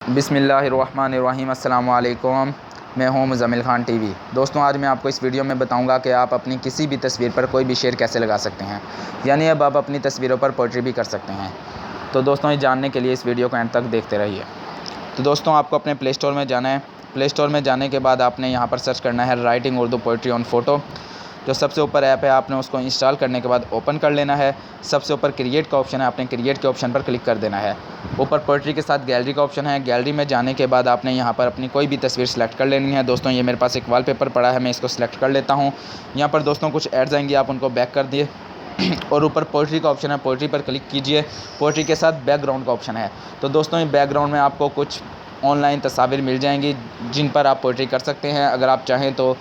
बिस्मिल्लाहिर्रहमानिर्रहीम। अस्सलाम वालेकुम। मैं हूं मुज़म्मिल खान टीवी। दोस्तों, आज मैं आपको इस वीडियो में बताऊंगा कि आप अपनी किसी भी तस्वीर पर कोई भी शेर कैसे लगा सकते हैं, यानी अब आप अपनी तस्वीरों पर पोइट्री भी कर सकते हैं। तो दोस्तों, ये जानने के लिए इस वीडियो को एंड तक देखते रहिए। तो दोस्तों, आपको अपने प्ले स्टोर में जाना है। प्ले स्टोर में जाने के बाद आपने यहाँ पर सर्च करना है writing Urdu poetry on photo. जो सबसे ऊपर ऐप है, आपने उसको इंस्टॉल करने के बाद ओपन कर लेना है। सबसे ऊपर क्रिएट का ऑप्शन है, आपने क्रिएट के ऑप्शन पर क्लिक कर देना है। ऊपर पोइट्री के साथ गैलरी का ऑप्शन है। गैलरी में जाने के बाद आपने यहाँ पर अपनी कोई भी तस्वीर सेलेक्ट कर लेनी है। दोस्तों, ये मेरे पास एक वॉलपेपर पड़ा है, मैं इसको सेलेक्ट कर लेता हूँ। यहाँ पर दोस्तों कुछ एड्स आएंगे, आप उनको बैक कर दिए और ऊपर पोइट्री का ऑप्शन है, पोइट्री पर क्लिक कीजिए। पोइट्री के साथ बैकग्राउंड का ऑप्शन है। तो दोस्तों, ये बैकग्राउंड में आपको कुछ ऑनलाइन तस्वीर मिल जाएंगी जिन पर आप पोइट्री कर सकते हैं। अगर आप चाहें तो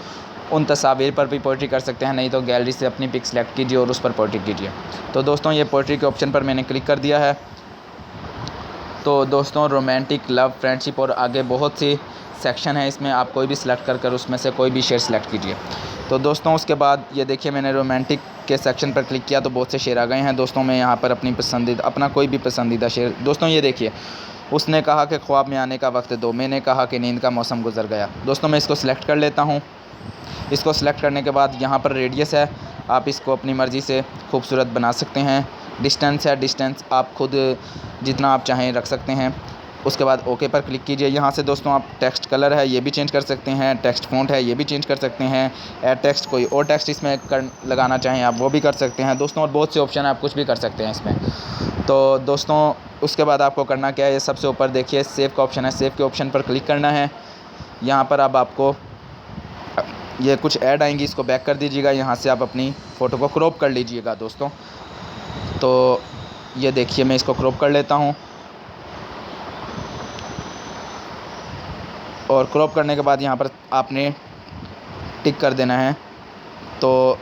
उन तस्वीर पर भी पोइट्री कर सकते हैं, नहीं तो गैलरी से अपनी पिक सेलेक्ट कीजिए और उस पर पोइट्री कीजिए। तो दोस्तों, ये पोइट्री के ऑप्शन पर मैंने क्लिक कर दिया है। तो दोस्तों, रोमांटिक, लव, फ्रेंडशिप और आगे बहुत सी सेक्शन है, इसमें आप कोई भी सिलेक्ट कर उसमें से कोई भी शेर सेलेक्ट कीजिए। तो दोस्तों, उसके बाद ये देखिए, मैंने रोमांटिक के सेक्शन पर क्लिक किया तो बहुत से शेर आ गए हैं। दोस्तों, मैं यहाँ पर अपना कोई भी पसंदीदा शेर, दोस्तों ये देखिए, उसने कहा कि ख्वाब में आने का वक्त दो, मैंने कहा कि नींद का मौसम गुजर गया। दोस्तों, मैं इसको सिलेक्ट कर लेता हूँ। इसको सिलेक्ट करने के बाद यहाँ पर रेडियस है, आप इसको अपनी मर्ज़ी से खूबसूरत बना सकते हैं। डिस्टेंस है, डिस्टेंस आप खुद जितना आप चाहें रख सकते हैं। उसके बाद ओके पर क्लिक कीजिए। यहाँ से दोस्तों आप टेक्स्ट कलर है ये भी चेंज कर सकते हैं, टेक्स्ट फ़ॉन्ट है ये भी चेंज कर सकते हैं, ऐड टेक्स्ट, कोई और टेक्स्ट इसमें लगाना चाहें आप वो भी कर सकते हैं। दोस्तों, और बहुत से ऑप्शन है, आप कुछ भी कर सकते हैं इसमें। तो दोस्तों, उसके बाद आपको करना क्या है, ये सबसे ऊपर देखिए सेव का ऑप्शन है, सेव के ऑप्शन पर क्लिक करना है। यहाँ पर अब आपको ये कुछ ऐड आएंगी, इसको बैक कर दीजिएगा। यहाँ से आप अपनी फ़ोटो को क्रॉप कर लीजिएगा दोस्तों। तो ये देखिए, मैं इसको क्रॉप कर लेता हूँ और क्रॉप करने के बाद यहाँ पर आपने टिक कर देना है। तो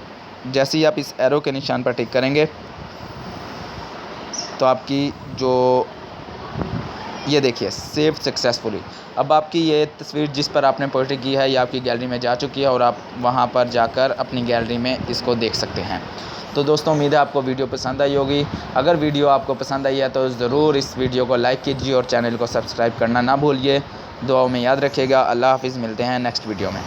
जैसे ही आप इस एरो के निशान पर टिक करेंगे तो आपकी जो ये देखिए सेव सक्सेसफुली, अब आपकी ये तस्वीर जिस पर आपने पोइट्री की है ये आपकी गैलरी में जा चुकी है और आप वहाँ पर जाकर अपनी गैलरी में इसको देख सकते हैं। तो दोस्तों, उम्मीद है आपको वीडियो पसंद आई होगी। अगर वीडियो आपको पसंद आई है तो ज़रूर इस वीडियो को लाइक कीजिए और चैनल को सब्सक्राइब करना ना भूलिए। दुआओं में याद रखिएगा। अल्लाह हाफ़िज़। मिलते हैं नेक्स्ट वीडियो में।